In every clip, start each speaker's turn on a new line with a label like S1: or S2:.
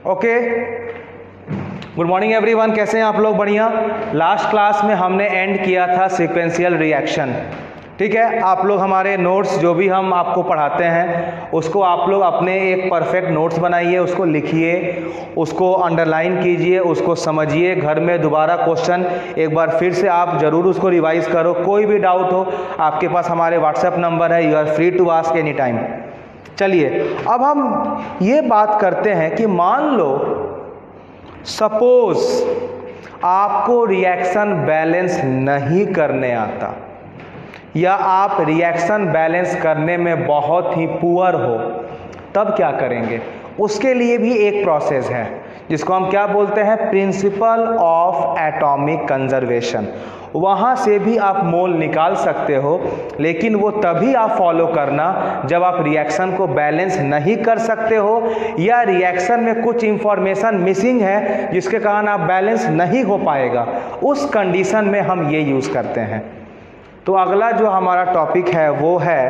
S1: Okay, good morning everyone, कैसे हैं आप लोग? बढ़िया। लास्ट क्लास में हमने एंड किया था सीक्वेंशियल रिएक्शन, ठीक है। आप लोग हमारे नोट्स जो भी हम आपको पढ़ाते हैं उसको आप लोग अपने एक परफेक्ट नोट्स बनाइए, उसको लिखिए, उसको अंडरलाइन कीजिए, उसको समझिए। घर में दोबारा क्वेश्चन एक बार फिर से आप ज़रूर उसको रिवाइज करो। कोई भी डाउट हो आपके पास हमारे व्हाट्सएप नंबर है, you are free to ask any time. चलिए अब हम ये बात करते हैं कि मान लो सपोज आपको रिएक्शन बैलेंस नहीं करने आता या आप रिएक्शन बैलेंस करने में बहुत ही पुअर हो, तब क्या करेंगे? उसके लिए भी एक प्रोसेस है जिसको हम क्या बोलते हैं, प्रिंसिपल ऑफ एटॉमिक कंजर्वेशन। वहाँ से भी आप मोल निकाल सकते हो, लेकिन वो तभी आप फॉलो करना जब आप रिएक्शन को बैलेंस नहीं कर सकते हो या रिएक्शन में कुछ इंफॉर्मेशन मिसिंग है जिसके कारण आप बैलेंस नहीं हो पाएगा। उस कंडीशन में हम ये यूज़ करते हैं। तो अगला जो हमारा टॉपिक है वो है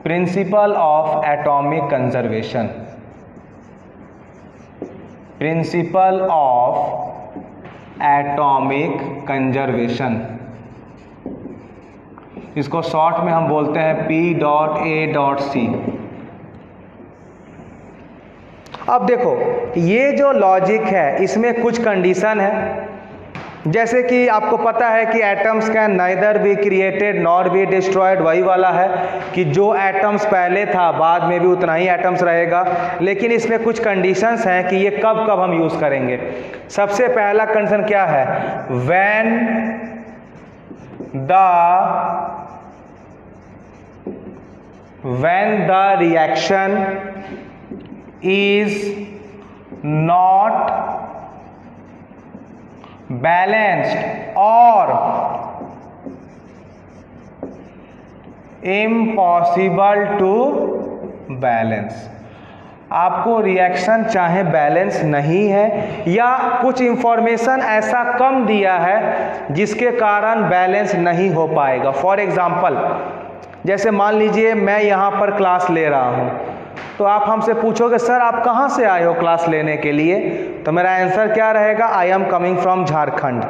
S1: principle of atomic conservation. Principle of atomic conservation, इसको शॉर्ट में हम बोलते हैं P.A.C। अब देखो ये जो लॉजिक है इसमें कुछ कंडीशन है, जैसे कि आपको पता है कि atoms can neither be created nor be destroyed. वही वाला है कि जो एटम्स पहले था बाद में भी उतना ही एटम्स रहेगा, लेकिन इसमें कुछ कंडीशंस हैं कि ये कब कब हम यूज़ करेंगे। सबसे पहला कंडीशन क्या है, when the reaction is not balanced or impossible to balance। आपको रिएक्शन चाहे बैलेंस नहीं है या कुछ इंफॉर्मेशन ऐसा कम दिया है जिसके कारण बैलेंस नहीं हो पाएगा। फॉर एग्जांपल, जैसे मान लीजिए मैं यहाँ पर क्लास ले रहा हूँ, तो आप हमसे पूछोगे सर आप कहाँ से आए हो क्लास लेने के लिए, तो मेरा आंसर क्या रहेगा, आई एम कमिंग फ्रॉम झारखंड।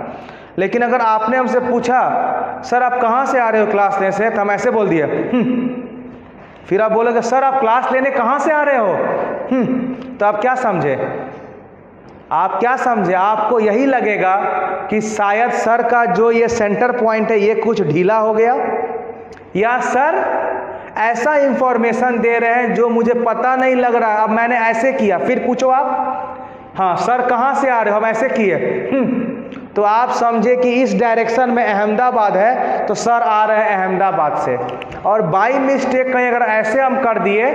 S1: लेकिन अगर आपने हमसे पूछा सर आप कहाँ से आ रहे हो क्लास लेने से, तो हम ऐसे बोल दिए फिर आप बोलोगे सर आप क्लास लेने कहाँ से आ रहे हो, तो आप क्या समझे? आप क्या समझे? आपको यही लगेगा कि शायद सर का जो ये सेंटर पॉइंट है ये कुछ ढीला हो गया, या सर ऐसा इंफॉर्मेशन दे रहे हैं जो मुझे पता नहीं लग रहा, अब मैंने ऐसे किया। फिर पूछो आप, हाँ सर कहाँ से आ रहे हो, हम ऐसे किए, तो आप समझे कि इस डायरेक्शन में अहमदाबाद है तो सर आ रहे हैं अहमदाबाद से। और बाई मिस्टेक कहीं अगर ऐसे हम कर दिए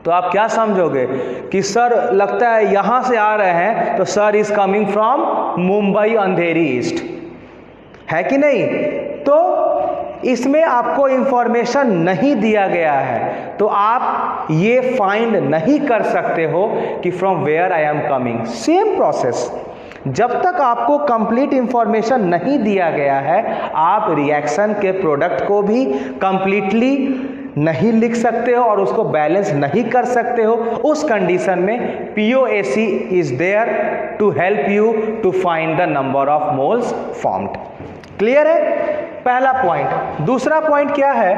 S1: तो आप क्या समझोगे कि सर लगता है यहाँ से आ रहे हैं, तो sir is coming from Mumbai Andheri east, है कि नहीं? तो इसमें आपको इंफॉर्मेशन नहीं दिया गया है, तो आप ये फाइंड नहीं कर सकते हो कि from where I am coming. Same process, जब तक आपको कंप्लीट इंफॉर्मेशन नहीं दिया गया है आप रिएक्शन के प्रोडक्ट को भी कंप्लीटली नहीं लिख सकते हो और उसको बैलेंस नहीं कर सकते हो। उस कंडीशन में POAC is there to help you to find the number of moles formed. Clear है? पहला पॉइंट। दूसरा पॉइंट क्या है,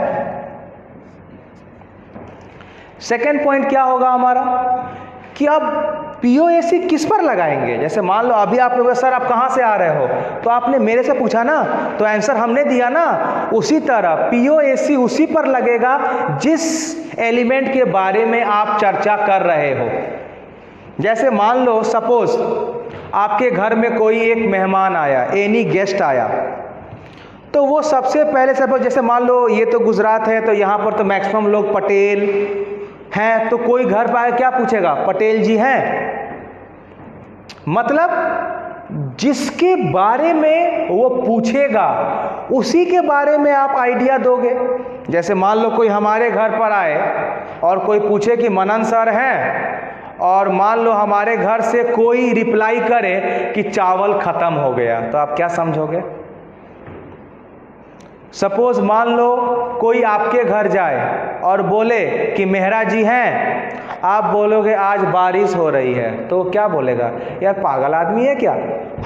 S1: सेकेंड पॉइंट क्या होगा हमारा कि अब POAC किस पर लगाएंगे। जैसे मान लो अभी आप लोग सर आप कहाँ से आ रहे हो, तो आपने मेरे से पूछा ना, तो आंसर हमने दिया ना। उसी तरह POAC उसी पर लगेगा जिस एलिमेंट के बारे में आप चर्चा कर रहे हो। जैसे मान लो सपोज आपके घर में कोई एक मेहमान आया, एनी गेस्ट आया, तो वो सबसे पहले सपोज जैसे मान लो ये तो गुजरात है, तो यहाँ पर तो मैक्सिमम लोग पटेल हैं, तो कोई घर पर आए क्या पूछेगा, पटेल जी हैं। मतलब जिसके बारे में वो पूछेगा उसी के बारे में आप आइडिया दोगे। जैसे मान लो कोई हमारे घर पर आए और कोई पूछे कि मनन सर हैं, और मान लो हमारे घर से कोई रिप्लाई करे कि चावल खत्म हो गया, तो आप क्या समझोगे? सपोज मान लो कोई आपके घर जाए और बोले कि मेहरा जी हैं, आप बोलोगे आज बारिश हो रही है, तो क्या बोलेगा? यार पागल आदमी है क्या,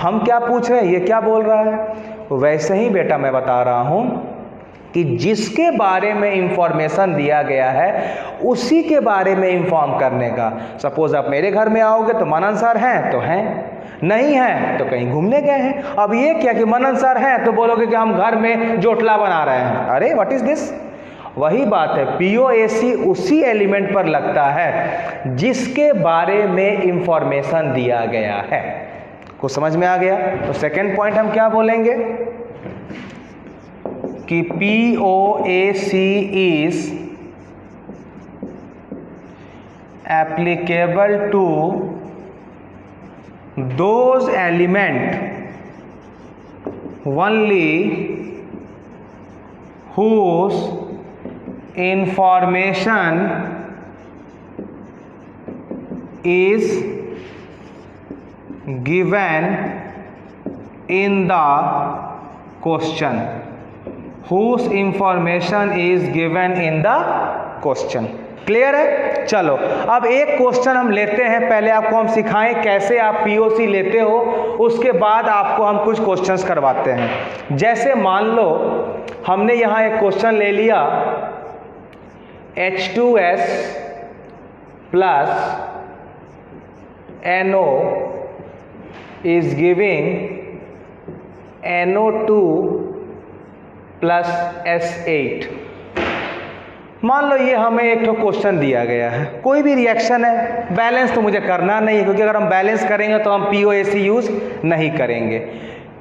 S1: हम क्या पूछ रहे हैं, ये क्या बोल रहा है। वैसे ही बेटा मैं बता रहा हूँ कि जिसके बारे में इंफॉर्मेशन दिया गया है उसी के बारे में इंफॉर्म करने का। सपोज आप मेरे घर में आओगे तो मनन सर हैं तो हैं, नहीं हैं तो कहीं घूमने गए हैं। अब ये क्या कि मनन सर हैं तो बोलोगे कि हम घर में जोटला बना रहे हैं। अरे व्हाट इज दिस। वही बात है, पीओएसी उसी एलिमेंट पर लगता है जिसके बारे में इंफॉर्मेशन दिया गया है। कुछ समझ में आ गया? तो सेकंड पॉइंट हम क्या बोलेंगे कि POAC is applicable to those element only whose information is given in the question, whose information is given in the question। Clear है? चलो अब एक क्वेश्चन हम लेते हैं, पहले आपको हम सिखाएं कैसे आप POC लेते हो, उसके बाद आपको हम कुछ क्वेश्चंस करवाते हैं। जैसे मान लो हमने यहाँ एक क्वेश्चन ले लिया, H2S plus NO is giving NO2 plus S8। मान लो ये हमें एक तो क्वेश्चन दिया गया है, कोई भी रिएक्शन है, बैलेंस तो मुझे करना नहीं है क्योंकि अगर हम बैलेंस करेंगे तो हम POAC यूज नहीं करेंगे।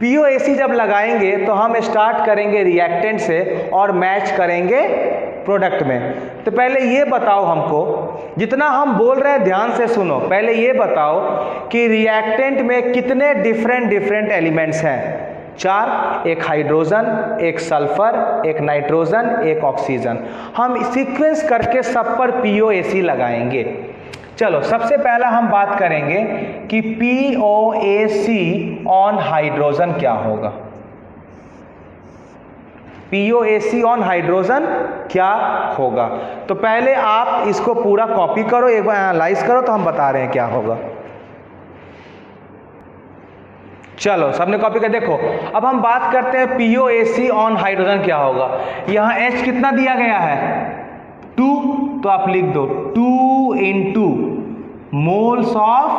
S1: POAC जब लगाएंगे तो हम स्टार्ट करेंगे रिएक्टेंट से और मैच करेंगे प्रोडक्ट में। तो पहले ये बताओ हमको, जितना हम बोल रहे हैं ध्यान से सुनो, पहले ये बताओ कि रिएक्टेंट में कितने डिफरेंट एलिमेंट्स हैं? 4, एक हाइड्रोजन, एक सल्फर, एक नाइट्रोजन, एक ऑक्सीजन। हम सीक्वेंस करके सब पर POAC लगाएंगे। चलो सबसे पहला हम बात करेंगे कि POAC ऑन हाइड्रोजन क्या होगा। POAC ऑन हाइड्रोजन क्या होगा? तो पहले आप इसको पूरा कॉपी करो, एक बार एनालाइज करो तो हम बता रहे हैं क्या होगा। चलो सबने कॉपी कर देखो। अब हम बात करते हैं POAC ऑन हाइड्रोजन क्या होगा। यहाँ H कितना दिया गया है? 2, तो आप लिख दो 2 into moles of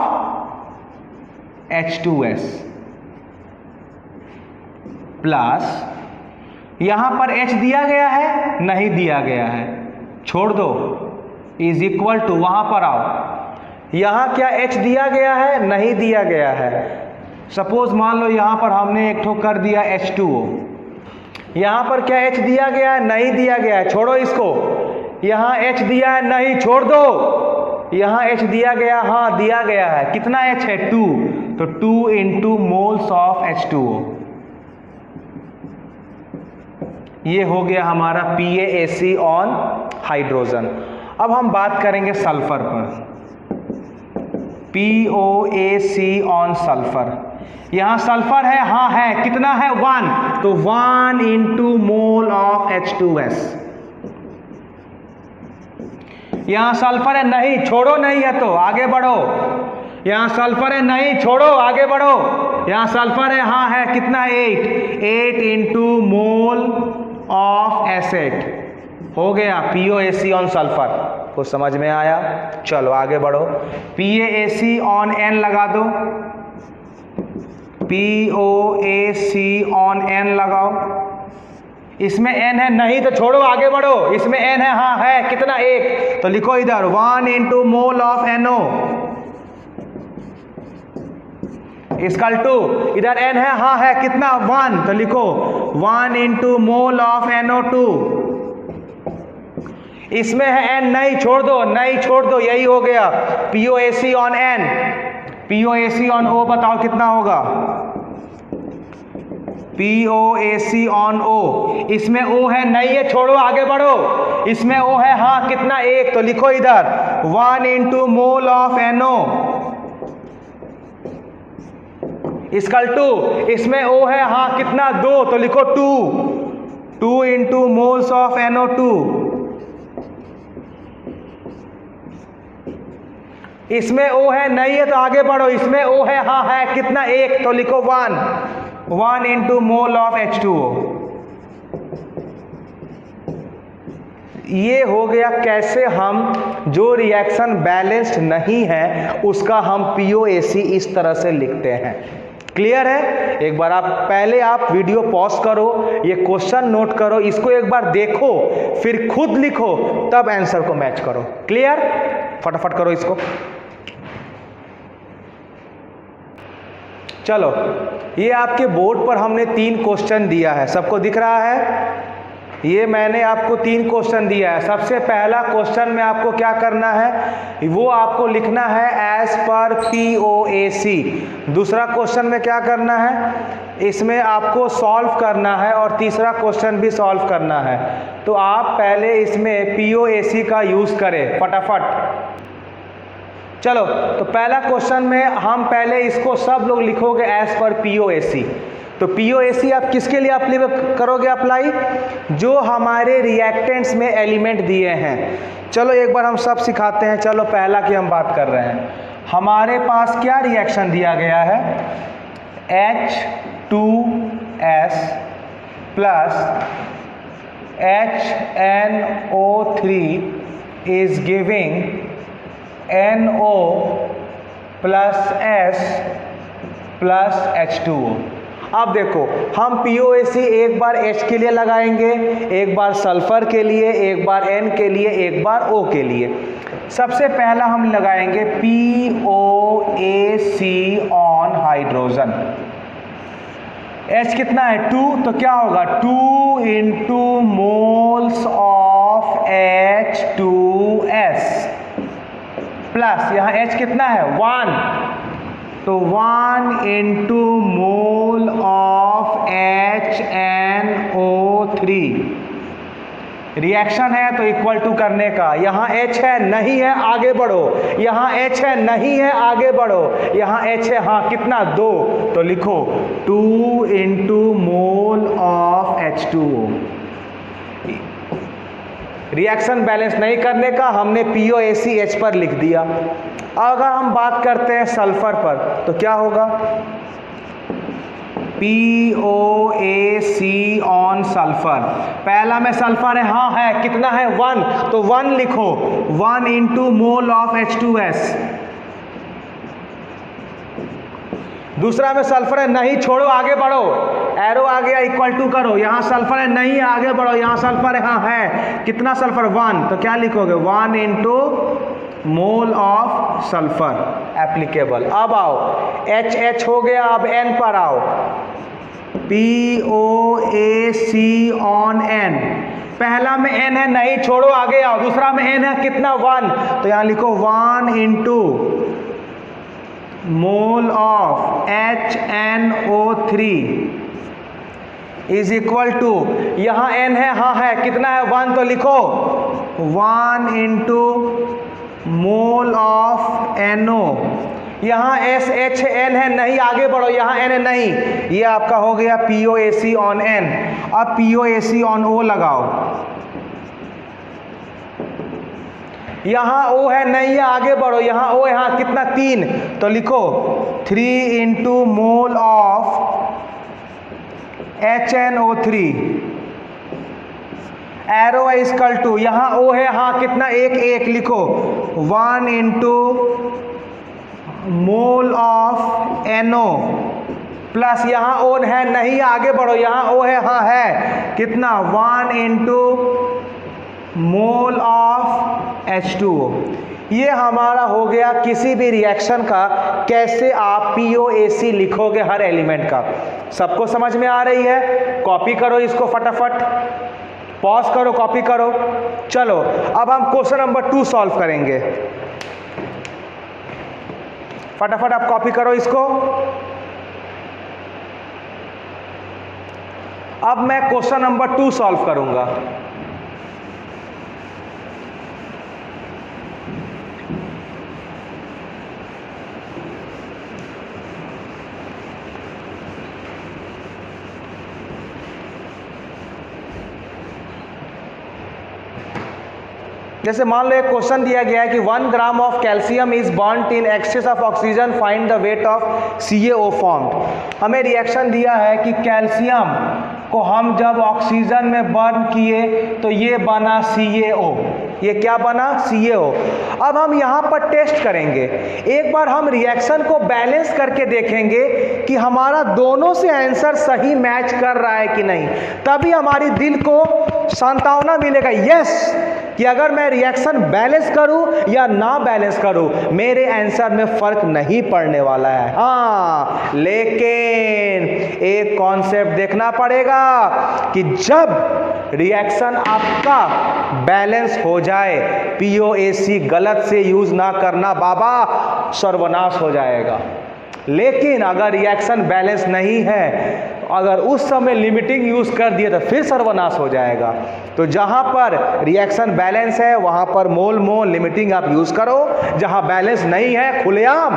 S1: H2S plus यहाँ पर H दिया गया है? नहीं दिया गया है, छोड़ दो, इज इक्वल टू, वहाँ पर आओ, यहाँ क्या H दिया गया है? नहीं दिया गया है। सपोज मान लो यहाँ पर हमने एक ठो कर दिया H2O, यहाँ पर क्या H दिया गया है? नहीं दिया गया है, छोड़ो इसको। यहाँ H दिया है? नहीं, छोड़ दो। यहाँ H दिया गया? हाँ दिया गया है। कितना H है? 2, तो 2 into मोल्स ऑफ H2O। ये हो गया हमारा PAC ऑन हाइड्रोजन। अब हम बात करेंगे सल्फर पर, POAC ऑन सल्फर। यहाँ सल्फर है? हाँ है। कितना है? 1, तो 1 into मोल ऑफ H2S। यहाँ सल्फर है? नहीं, छोड़ो, नहीं है तो आगे बढ़ो। यहाँ सल्फर है? नहीं, छोड़ो, आगे बढ़ो। यहाँ सल्फर है? हाँ है। कितना? 8 into मोल ऑफ S8 हो गया POAC ऑन सल्फर। कुछ समझ में आया? चलो आगे बढ़ो। PAC ऑन N लगा दो, POAC ऑन N लगाओ। इसमें N है? नहीं, तो छोड़ो, आगे बढ़ो। इसमें N है? हाँ है। कितना? 1, तो लिखो इधर 1 into mole of NO equal to, इधर N है? हाँ है। कितना? 1, तो लिखो 1 into मोल ऑफ NO2। इसमें है N? नहीं, छोड़ दो, नहीं, छोड़ दो, यही हो गया POAC on N। POAC on O बताओ कितना होगा? POAC ऑन O, इसमें O है? नहीं है, छोड़ो, आगे बढ़ो। इसमें O है? हाँ। कितना? 1, तो लिखो इधर 1 into mole of NO equal to, इसमें O है? हाँ। कितना? 2, तो लिखो 2 2 इंटू मोल्स ऑफ NO2, इसमें O है नहीं है तो आगे बढ़ो, इसमें O है हाँ है, कितना 1 तो लिखो 1 इंटू मोल ऑफ H2O। ये हो गया कैसे हम जो रिएक्शन बैलेंस्ड नहीं है उसका हम POAC इस तरह से लिखते हैं। क्लियर है? एक बार आप पहले आप वीडियो पॉज करो, ये क्वेश्चन नोट करो, इसको एक बार देखो, फिर खुद लिखो, तब आंसर को मैच करो। क्लियर? फटाफट करो इसको। चलो, ये आपके बोर्ड पर हमने 3 क्वेश्चन दिया है, सबको दिख रहा है? ये मैंने आपको 3 क्वेश्चन दिया है। सबसे पहला क्वेश्चन में आपको क्या करना है, वो आपको लिखना है एज पर POAC। दूसरा क्वेश्चन में क्या करना है, इसमें आपको सॉल्व करना है, और तीसरा क्वेश्चन भी सॉल्व करना है। तो आप पहले इसमें POAC का यूज़ करें फटाफट। चलो, तो पहला क्वेश्चन में हम पहले इसको सब लोग लिखोगे एज पर POAC। तो POAC आप किसके लिए अप्लाई करोगे? अप्लाई जो हमारे रिएक्टेंट्स में एलिमेंट दिए हैं। चलो एक बार हम सब सिखाते हैं। चलो पहला की हम बात कर रहे हैं। हमारे पास क्या रिएक्शन दिया गया है, H2S plus HNO3 is giving NO plus S plus H2O। अब देखो, हम POAC एक बार H के लिए लगाएंगे, एक बार सल्फर के लिए, एक बार N के लिए, एक बार O के लिए। सबसे पहला हम लगाएंगे POAC ऑन हाइड्रोजन। H कितना है 2, तो क्या होगा 2 into moles of H2S plus यहाँ H कितना है 1, तो 1 into mole of HNO3। Reaction है तो इक्वल टू करने का, यहाँ H है नहीं है आगे बढ़ो, यहाँ H है नहीं है आगे बढ़ो, यहाँ H है हाँ कितना 2, तो लिखो 2 into mole of H2O। Reaction balance नहीं करने का, हमने POAC H पर लिख दिया। अगर हम बात करते हैं सल्फर पर, तो क्या होगा POAC ऑन सल्फर। पहला में सल्फर है हाँ है, कितना है 1, तो 1 लिखो, 1 इंटू मोल ऑफ H2S। दूसरा में सल्फर है नहीं, छोड़ो आगे बढ़ो, एरो आ गया इक्वल टू करो, यहाँ सल्फर है नहीं आगे बढ़ो, यहाँ सल्फर है हाँ है, कितना सल्फर 1, तो क्या लिखोगे 1 into mole of sulphur applicable. अब आओ H हो गया, अब N पर आओ, POAC ऑन N। पहला में N है नहीं, छोड़ो आगे आओ, दूसरा में N है कितना 1, तो यहाँ लिखो 1 into mole of HNO3 is equal to, यहाँ N है हाँ है, कितना है 1, तो लिखो 1 इंटू मोल ऑफ NO। यहाँ SH N है नहीं आगे बढ़ो, यहाँ N है नहीं, ये आपका हो गया POAC ऑन N। अब POAC ऑन O लगाओ, यहाँ O है नहीं है आगे बढ़ो, यहाँ O है हाँ कितना 3, तो लिखो 3 into mole of HNO3। Arrow है इक्वल टू, यहाँ O है हाँ कितना 1 लिखो 1 into mole of NO plus यहाँ O है नहीं आगे बढ़ो, यहाँ O है हाँ है, कितना 1 इंटू मोल ऑफ H2O। ये हमारा हो गया किसी भी रिएक्शन का कैसे आप POAC लिखोगे हर एलिमेंट का। सबको समझ में आ रही है? कॉपी करो इसको फटाफट, पॉज करो, कॉपी करो। चलो अब हम क्वेश्चन नंबर 2 सॉल्व करेंगे। फटाफट आप कॉपी करो इसको। अब मैं क्वेश्चन नंबर 2 सॉल्व करूंगा। जैसे मान लो एक क्वेश्चन दिया गया है कि 1 gram of calcium is burned in excess of oxygen, find the weight of CaO formed. हमें रिएक्शन दिया है कि कैल्शियम को हम जब ऑक्सीजन में बर्न किए तो ये बना CaO। ये क्या बना? CaO। अब हम यहाँ पर टेस्ट करेंगे, एक बार हम रिएक्शन को बैलेंस करके देखेंगे कि हमारा दोनों से आंसर सही मैच कर रहा है कि नहीं, तभी हमारी दिल को सांत्वना मिलेगा यस कि अगर मैं रिएक्शन बैलेंस करूं या ना बैलेंस करूं मेरे आंसर में फर्क नहीं पड़ने वाला है। हाँ, लेकिन एक कॉन्सेप्ट देखना पड़ेगा कि जब रिएक्शन आपका बैलेंस हो जाए, POAC गलत से यूज ना करना बाबा, सर्वनाश हो जाएगा। लेकिन अगर रिएक्शन बैलेंस नहीं है, अगर उस समय लिमिटिंग यूज कर दिए तो फिर सर्वनाश हो जाएगा। तो जहां पर रिएक्शन बैलेंस है वहां पर मोल मोल लिमिटिंग आप यूज करो, जहां बैलेंस नहीं है खुलेआम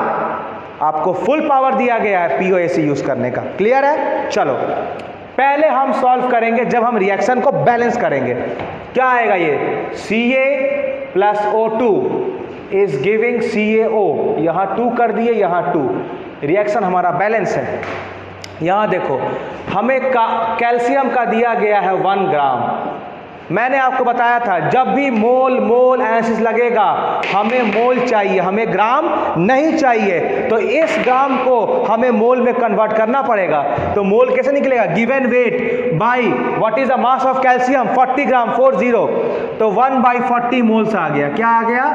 S1: आपको फुल पावर दिया गया है POAC यूज करने का। क्लियर है? चलो पहले हम सॉल्व करेंगे जब हम रिएक्शन को बैलेंस करेंगे। क्या आएगा? ये Ca plus O2 is giving CaO। यहाँ 2 कर दिए, यहाँ 2, रिएक्शन हमारा बैलेंस है। यहाँ देखो हमें कैल्शियम का दिया गया है 1 ग्राम। मैंने आपको बताया था जब भी मोल मोल एनालिसिस लगेगा हमें मोल चाहिए, हमें ग्राम नहीं चाहिए। तो इस ग्राम को हमें मोल में कन्वर्ट करना पड़ेगा। तो मोल कैसे निकलेगा? Given weight by what is the mass of calcium 40 ग्राम 40। तो 1/40 मोल्स आ गया। क्या आ गया?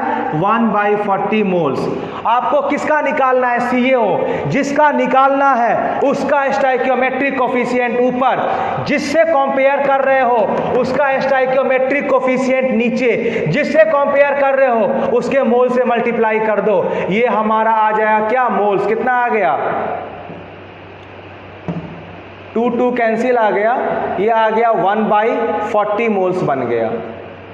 S1: 1/40 मोल्स। आपको किसका निकालना है? CaO। जिसका निकालना है उसका स्टोइकियोमेट्रिक कोफिशिएंट ऊपर, जिससे कंपेयर कर रहे हो उसका स्टोइकियोमेट्रिक कोफिशिएंट नीचे, जिससे कंपेयर कर रहे हो उसके मोल से मल्टीप्लाई कर दो। ये हमारा आ जाएगा क्या? मोल्स। कितना आ गया? 2 कैंसिल आ गया, ये आ गया 1/40 मोल्स बन गया।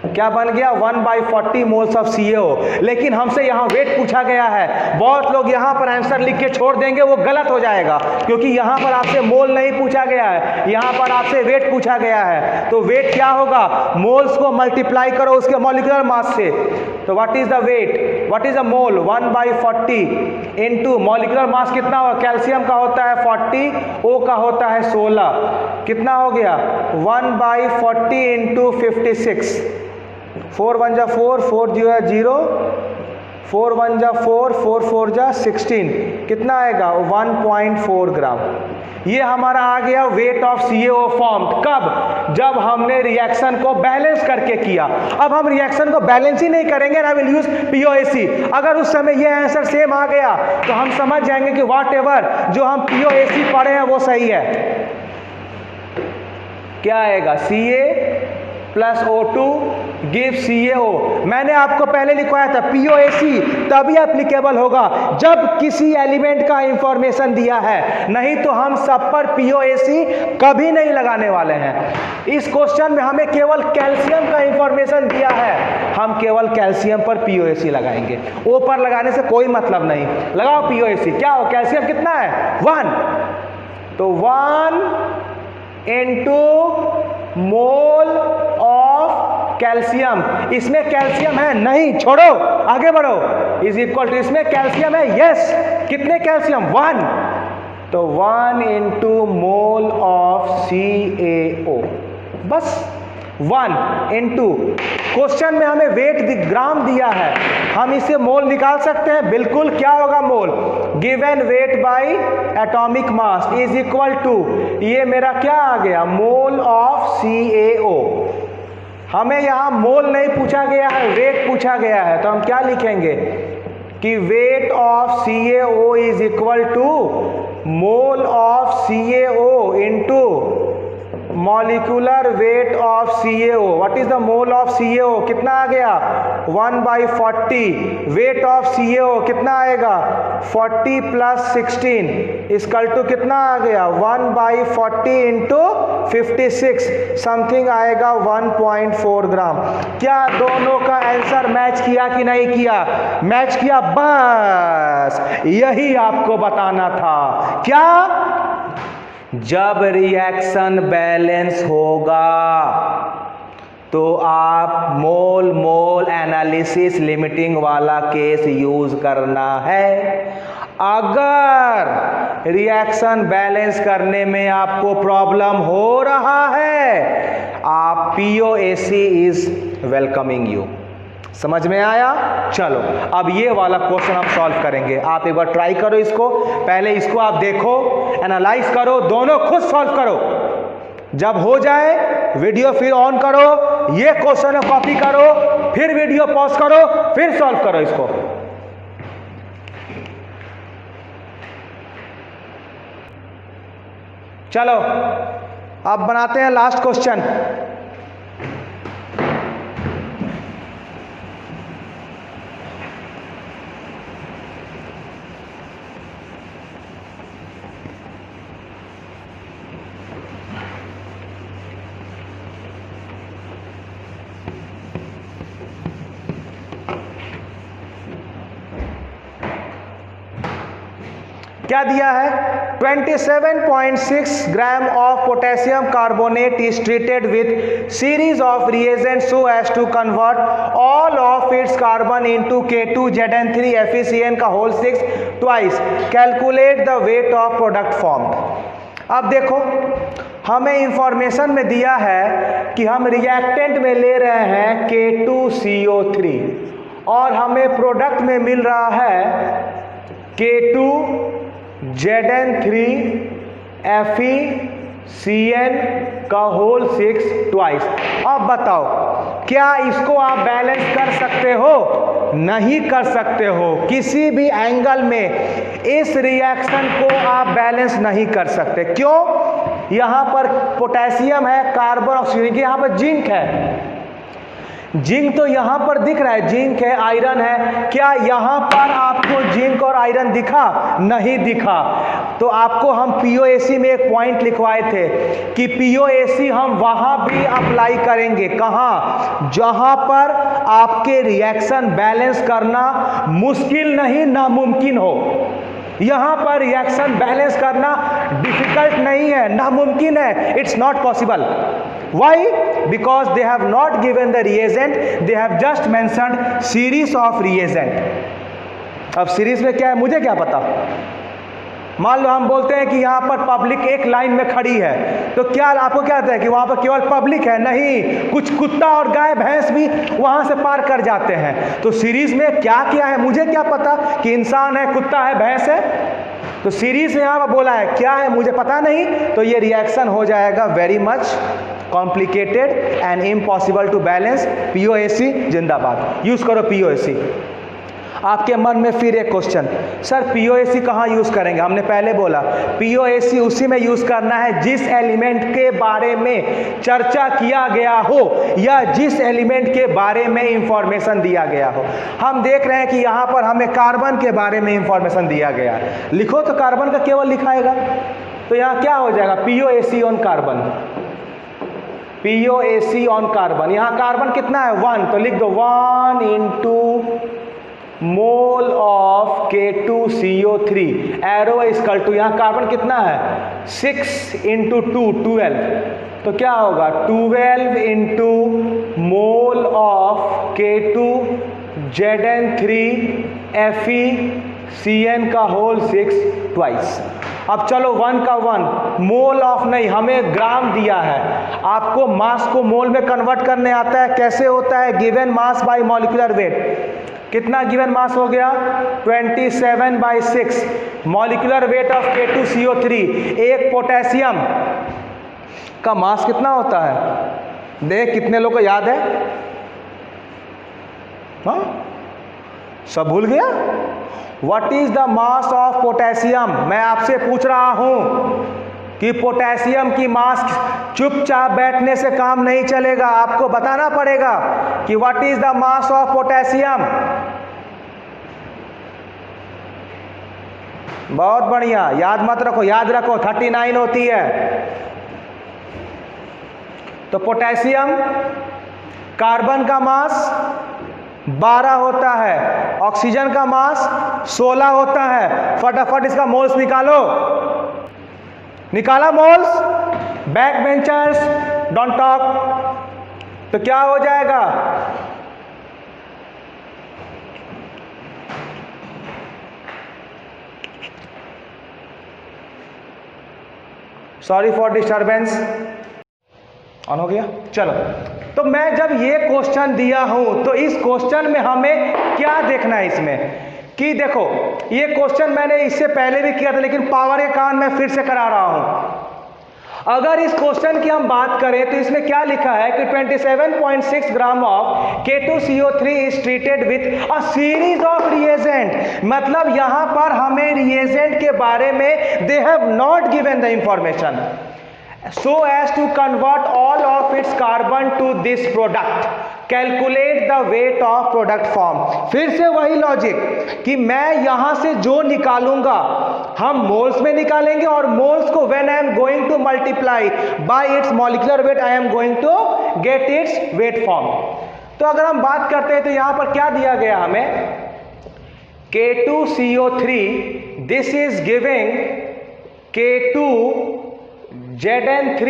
S1: क्या बन गया? 1/40 मोल्स ऑफ CaO। लेकिन हमसे यहाँ वेट पूछा गया है। बहुत लोग यहाँ पर आंसर लिख के छोड़ देंगे, वो गलत हो जाएगा, क्योंकि यहाँ पर आपसे मोल नहीं पूछा गया है, यहाँ पर आपसे वेट पूछा गया है। तो वेट क्या होगा? मोल्स को मल्टीप्लाई करो उसके मॉलिक्यूलर मास से। तो what is the weight? What is the mole? 1/40 into molecular mass कितना होगा? कैल्शियम का होता है 40, O का होता है 16। कितना हो गया? 1/40 इंटू 56। 4 1 जा 4, 4 0 0, 4 1 जा 4, 4 4 जा 16। कितना आएगा? 1.4 ग्राम। ये हमारा आ गया वेट ऑफ CaO फॉर्म। कब? जब हमने रिएक्शन को बैलेंस करके किया। अब हम रिएक्शन को बैलेंस ही नहीं करेंगे, आई विल यूज POAC। अगर उस समय ये आंसर सेम आ गया तो हम समझ जाएंगे कि व्हाट एवर जो हम POAC पढ़े हैं वो सही है। क्या आएगा? Ca plus O2 give CaO। मैंने आपको पहले लिखवाया था POAC तभी एप्लीकेबल होगा जब किसी एलिमेंट का इंफॉर्मेशन दिया है, नहीं तो हम सब पर POAC कभी नहीं लगाने वाले हैं। इस क्वेश्चन में हमें केवल कैल्शियम का इंफॉर्मेशन दिया है, हम केवल कैल्शियम पर POAC लगाएंगे। O पर लगाने से कोई मतलब नहीं। लगाओ POAC। क्या हो? कैल्शियम कितना है? 1। तो 1 इंटू मोल ऑफ कैल्शियम। इसमें कैल्शियम है? नहीं, छोड़ो, आगे बढ़ो। इज इक्वल टू, इसमें कैल्शियम है? यस। कितने कैल्शियम? 1। तो 1 इंटू मोल ऑफ CaO। बस 1 इंटू, क्वेश्चन में हमें वेट ग्राम दिया है, हम इसे मोल निकाल सकते हैं। बिल्कुल। क्या होगा mole? Given weight by atomic mass is equal to, ये मेरा क्या आ गया? Mole of CaO। हमें यहाँ मोल नहीं पूछा गया है, वेट पूछा गया है। तो हम क्या लिखेंगे कि weight of CaO is equal to mole of CaO into molecular weight of CaO। What is the mole of CaO? कितना आ गया? 1/40। वेट ऑफ CaO कितना आएगा? 40 प्लस 16 इक्वल टू कितना आ गया? 1/40 इंटू 56, समथिंग आएगा 1.4 ग्राम। क्या दोनों का आंसर मैच किया कि नहीं किया? मैच किया। बस यही आपको बताना था। क्या? जब रिएक्शन बैलेंस होगा तो आप मोल मोल एनालिसिस लिमिटिंग वाला केस यूज करना है। अगर रिएक्शन बैलेंस करने में आपको प्रॉब्लम हो रहा है, आप POAC इज वेलकमिंग यू। समझ में आया? चलो अब ये वाला क्वेश्चन हम सॉल्व करेंगे। आप एक बार ट्राई करो इसको, पहले इसको आप देखो, एनालाइज करो, दोनों खुद सॉल्व करो। जब हो जाए वीडियो फिर ऑन करो, ये क्वेश्चन कॉपी करो, फिर वीडियो पॉज करो, फिर सॉल्व करो इसको। चलो अब बनाते हैं लास्ट क्वेश्चन। क्या दिया है? 27.6 gram of potassium carbonate is treated with series of reagent so as to convert all of its carbon into K2ZN3 FeCN का whole 6 twice. Calculate the weight of product formed. अब देखो, हमें information में दिया है कि हम रिएक्टेंट में ले रहे हैं K2CO3 और हमें प्रोडक्ट में मिल रहा है K2ZN3 FeCN का होल 6 ट्वाइस। अब बताओ, क्या इसको आप बैलेंस कर सकते हो? नहीं कर सकते हो। किसी भी एंगल में इस रिएक्शन को आप बैलेंस नहीं कर सकते। क्यों? यहाँ पर पोटेशियम है, कार्बन ऑक्सीजन, यहाँ पर जिंक है। जिंक तो यहाँ पर दिख रहा है, जिंक है, आयरन है। क्या यहाँ पर आपको जिंक और आयरन दिखा? नहीं दिखा। तो आपको हम POAC में एक पॉइंट लिखवाए थे कि POAC हम वहाँ भी अप्लाई करेंगे। कहाँ? जहाँ पर आपके रिएक्शन बैलेंस करना मुश्किल नहीं, नामुमकिन हो। यहाँ पर रिएक्शन बैलेंस करना डिफिकल्ट नहीं है, नामुमकिन है। It's not possible. Why? Because they have not given the reagent, they have just mentioned series of reagent। अब सीरीज में क्या है मुझे क्या पता। मान लो हम बोलते हैं कि यहाँ पर पब्लिक एक लाइन में खड़ी है, तो क्या आपको क्या लगता है कि वहाँ पर केवल पब्लिक है? नहीं, कुछ कुत्ता और गाय भैंस भी वहाँ से पार कर जाते हैं। तो सीरीज में क्या क्या है मुझे क्या पता कि इंसान है, कुत्ता है, भैंस है? तो सीरीज में यहाँ पर बोला है, क्या है मुझे पता नहीं। तो ये रिएक्शन हो जाएगा very much complicated and impossible to balance. POAC जिंदाबाद। यूज करो POAC। आपके मन में फिर एक क्वेश्चन, सर POAC कहाँ यूज करेंगे? हमने पहले बोला POAC उसी में यूज करना है जिस एलिमेंट के बारे में चर्चा किया गया हो या जिस एलिमेंट के बारे में इंफॉर्मेशन दिया गया हो। हम देख रहे हैं कि यहाँ पर हमें कार्बन के बारे में इंफॉर्मेशन दिया गया है। लिखो तो कार्बन का केवल लिखाएगा, तो यहाँ क्या हो जाएगा? POAC on carbon. POAC on carbon. यहाँ कार्बन कितना है? 1, तो लिख दो 1 into mole of K2CO3 arrow equal to, यहाँ कार्बन कितना है? 6 इंटू 2 12। तो क्या होगा? 12 into mole of K2ZN3 FeCN का होल 6 ट्वाइस। अब चलो 1 का 1, मोल ऑफ नहीं, हमें ग्राम दिया है। आपको मास को मोल में कन्वर्ट करने आता है? कैसे होता है? Given mass by molecular weight. कितना गिवन मास हो गया? 27/6 मॉलिक्यूलर वेट ऑफ K2CO3। एक पोटेशियम का मास कितना होता है? देख, कितने लोग को याद है? हाँ, सब भूल गया? What is the mass of potassium? मैं आपसे पूछ रहा हूं कि पोटेशियम की मास चुपचाप बैठने से काम नहीं चलेगा, आपको बताना पड़ेगा कि what is the mass of potassium. बहुत बढ़िया, याद मत रखो, याद रखो 39 होती है। तो पोटेशियम, कार्बन का मास 12 होता है, ऑक्सीजन का मास 16 होता है। फटाफट इसका मोल्स निकालो। निकाला moles? Back benchers don't talk. तो क्या हो जाएगा, सॉरी फॉर डिस्टर्बेंस, ऑन हो गया। चलो, तो मैं जब ये क्वेश्चन दिया हूं तो इस क्वेश्चन में हमें क्या देखना है इसमें कि देखो, ये क्वेश्चन मैंने इससे पहले भी किया था लेकिन पावर के कारण मैं फिर से करा रहा हूं। अगर इस क्वेश्चन की हम बात करें तो इसमें क्या लिखा है कि 27.6 gram of K2CO3 is treated with a series of reagent. मतलब यहां पर हमें रिएजेंट के बारे में they have not given the information so as to convert all of its carbon to this product, calculate the weight of product form। फिर से वही लॉजिक कि मैं यहां से जो निकालूंगा हम मोल्स में निकालेंगे और मोल्स को when I am going to multiply by its molecular weight I am going to get its weight form। तो अगर हम बात करते हैं तो यहां पर क्या दिया गया हमें, K2CO3 this is giving K2 Zn3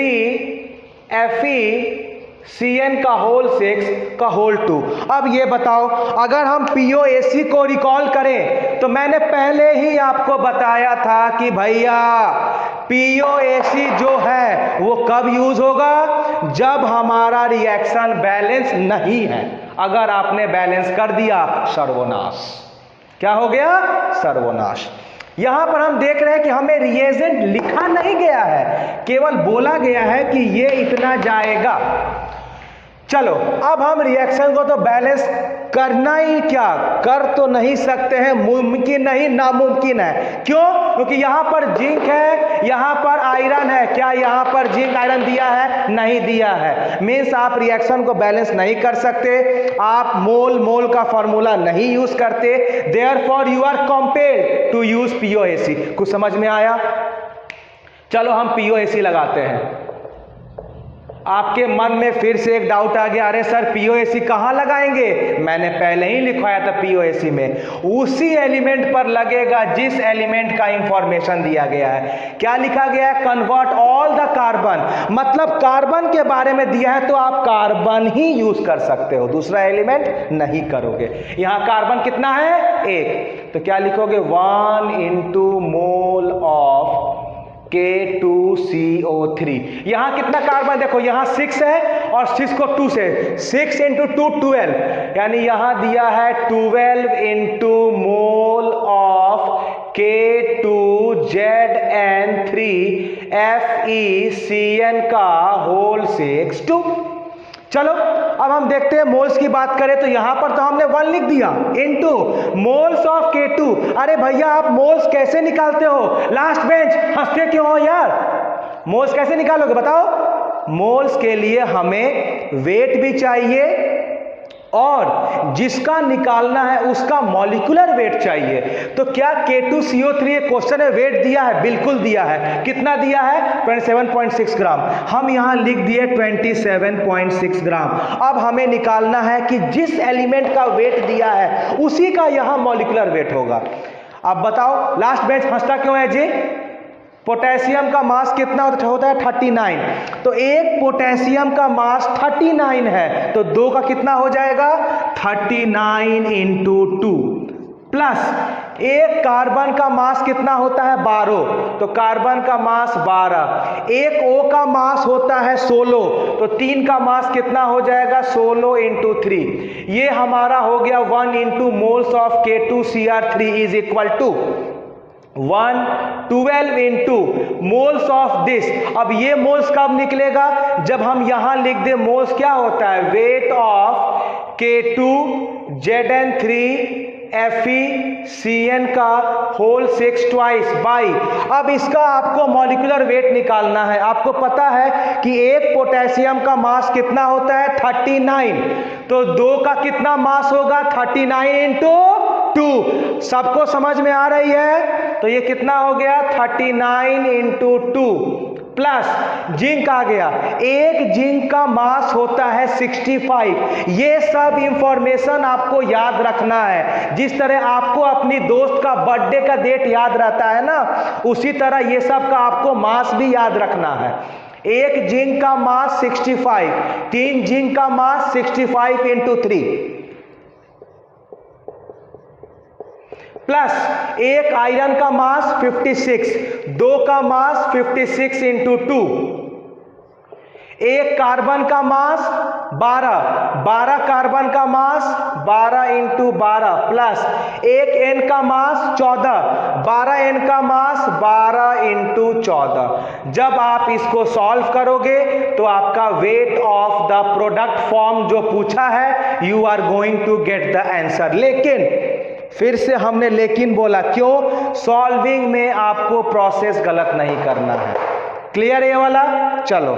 S1: FeCN का होल 6 का होल 2। अब ये बताओ, अगर हम POAC को रिकॉल करें तो मैंने पहले ही आपको बताया था कि भैया POAC जो है वो कब यूज होगा, जब हमारा रिएक्शन बैलेंस नहीं है। अगर आपने बैलेंस कर दिया, सर्वनाश। क्या हो गया, सर्वनाश। यहां पर हम देख रहे हैं कि हमें रिएजेंट लिखा नहीं गया है, केवल बोला गया है कि ये इतना जाएगा। चलो, अब हम रिएक्शन को तो बैलेंस करना ही क्या, कर तो नहीं सकते हैं, मुमकिन नहीं, नामुमकिन है। क्यों? क्योंकि यहां पर जिंक है, यहां पर आयरन है। क्या यहां पर जिंक आयरन दिया है? नहीं दिया है। मीन्स आप रिएक्शन को बैलेंस नहीं कर सकते, आप मोल का फॉर्मूला नहीं यूज करते, therefore you are compelled to use POAC। कुछ समझ में आया? चलो हम POAC लगाते हैं। आपके मन में फिर से एक डाउट आ गया, अरे सर POAC कहाँ लगाएंगे? मैंने पहले ही लिखवाया था POAC में उसी एलिमेंट पर लगेगा जिस एलिमेंट का इंफॉर्मेशन दिया गया है। क्या लिखा गया है? Convert all the carbon. मतलब कार्बन के बारे में दिया है तो आप कार्बन ही यूज कर सकते हो, दूसरा एलिमेंट नहीं करोगे। यहां कार्बन कितना है? 1। तो क्या लिखोगे? 1 into मोल ऑफ K2CO3। यहां कितना कार्बन देखो, यहां 6 है और 6 को 2 से 6 into 2 12, यानी यहां दिया है 12 into mole of K2Zn3 FeCN का होल 6 2। चलो, अब हम देखते हैं मोल्स की बात करें तो यहां पर तो हमने 1 लिख दिया इनटू मोल्स ऑफ K2। अरे भैया आप मोल्स कैसे निकालते हो? लास्ट बेंच, हंसते क्यों हो यार? मोल्स कैसे निकालोगे बताओ? मोल्स के लिए हमें वेट भी चाहिए और जिसका निकालना है उसका मॉलिक्यूलर वेट चाहिए। तो क्या K2CO3 ये क्वेश्चन है वेट दिया है? बिल्कुल दिया है। कितना दिया है? 27.6 ग्राम। हम यहां लिख दिए 27.6 ग्राम। अब हमें निकालना है कि जिस एलिमेंट का वेट दिया है उसी का यहां मॉलिक्यूलर वेट होगा। अब बताओ, लास्ट बेंच हंसता क्यों है जी? पोटेशियम का मास कितना होता है? 39। तो एक पोटेशियम का मास 39 है तो 2 का कितना हो जाएगा? 39 into 2 प्लस एक कार्बन का मास कितना होता है? 12। तो कार्बन का मास 12। एक O का मास होता है 16, तो 3 का मास कितना हो जाएगा? 16 into 3। ये हमारा हो गया 1 into moles of K2Cr3 is equal to 112 into moles of this. अब ये मोल्स कब निकलेगा? जब हम यहां लिख दे मोल्स क्या होता है? वेट ऑफ K2Zn3 FeCN का होल 6 ट्वाइस बाई। अब इसका आपको मॉलिक्यूलर वेट निकालना है। आपको पता है कि एक पोटेशियम का मास कितना होता है? 39। तो 2 का कितना मास होगा? 39 into 2। सबको समझ में आ रही है? तो ये कितना हो गया? 39 into 2 प्लस जिंक आ गया। एक जिंक का मास होता है 65। ये सब इंफॉर्मेशन आपको याद रखना है। जिस तरह आपको अपनी दोस्त का बर्थडे का डेट याद रहता है ना, उसी तरह ये सब का आपको मास भी याद रखना है। एक जिंक का मास 65, 3 जिंक का मास 65 × 3 प्लस एक आयरन का मास 56, 2 का मास 56 × 2, एक कार्बन का मास 12, 12 कार्बन का मास 12 × 12 प्लस एक N का मास 14, 12 N का मास 12 × 14। जब आप इसको सॉल्व करोगे तो आपका weight of the product form जो पूछा है, you are going to get the answer. लेकिन फिर से हमने लेकिन बोला, क्यों? सॉल्विंग में आपको प्रोसेस गलत नहीं करना है। क्लियर ये वाला? चलो